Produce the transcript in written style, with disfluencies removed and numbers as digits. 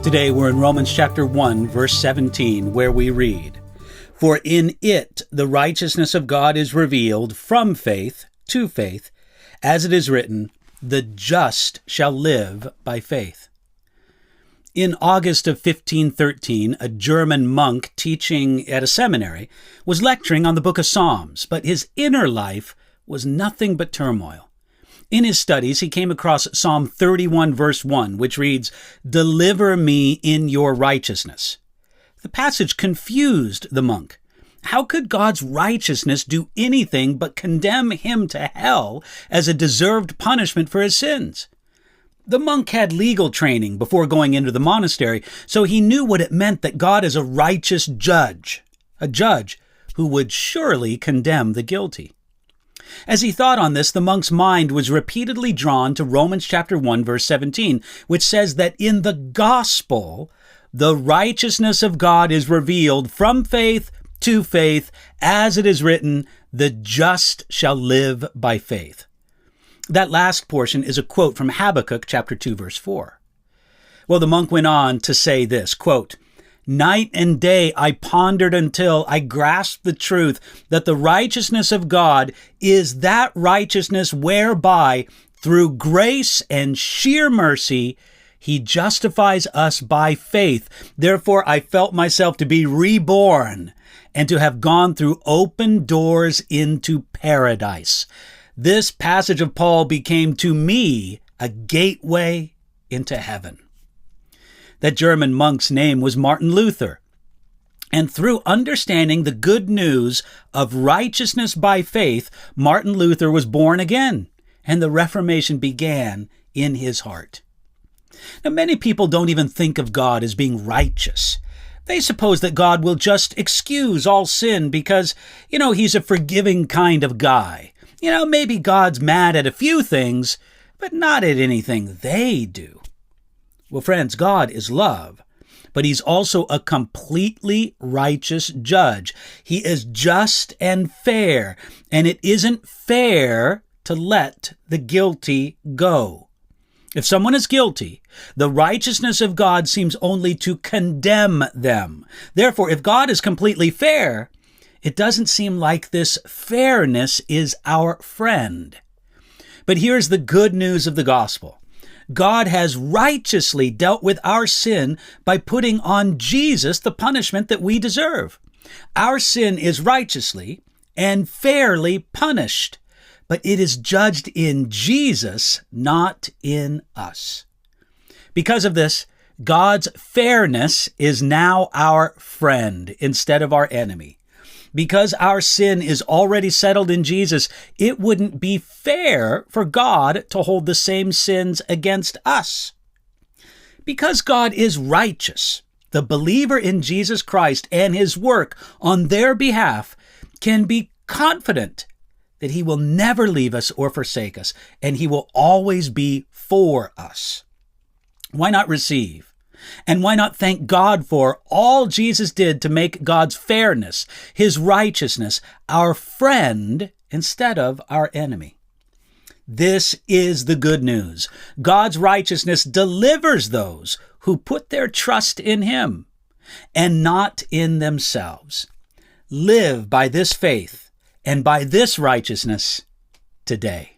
Today we're in Romans chapter 1, verse 17, where we read, "For in it the righteousness of God is revealed from faith to faith, as it is written, the just shall live by faith." In August of 1513, a German monk teaching at a seminary was lecturing on the book of Psalms, but his inner life was nothing but turmoil. In his studies, he came across Psalm 31, verse 1, which reads, "Deliver me in your righteousness." The passage confused the monk. How could God's righteousness do anything but condemn him to hell as a deserved punishment for his sins? The monk had legal training before going into the monastery, so he knew what it meant that God is a righteous judge, a judge who would surely condemn the guilty. As he thought on this, the monk's mind was repeatedly drawn to Romans chapter 1, verse 17, which says that in the gospel, the righteousness of God is revealed from faith to faith, as it is written, the just shall live by faith. That last portion is a quote from Habakkuk chapter 2, verse 4. Well, the monk went on to say this, quote, "Night and day I pondered until I grasped the truth that the righteousness of God is that righteousness whereby, through grace and sheer mercy, he justifies us by faith. Therefore I felt myself to be reborn and to have gone through open doors into paradise." This passage of Paul became to me a gateway into heaven. That German monk's name was Martin Luther. And through understanding the good news of righteousness by faith, Martin Luther was born again, and the Reformation began in his heart. Now, many people don't even think of God as being righteous. They suppose that God will just excuse all sin because, he's a forgiving kind of guy. Maybe God's mad at a few things, but not at anything they do. Well, friends, God is love, but he's also a completely righteous judge. He is just and fair, and it isn't fair to let the guilty go. If someone is guilty, the righteousness of God seems only to condemn them. Therefore, if God is completely fair, it doesn't seem like this fairness is our friend. But here's the good news of the gospel. God has righteously dealt with our sin by putting on Jesus the punishment that we deserve. Our sin is righteously and fairly punished, but it is judged in Jesus, not in us. Because of this, God's fairness is now our friend instead of our enemy. Because our sin is already settled in Jesus, it wouldn't be fair for God to hold the same sins against us. Because God is righteous, the believer in Jesus Christ and his work on their behalf can be confident that he will never leave us or forsake us, and he will always be for us. Why not receive? And why not thank God for all Jesus did to make God's fairness, his righteousness, our friend instead of our enemy? This is the good news. God's righteousness delivers those who put their trust in him and not in themselves. Live by this faith and by this righteousness today.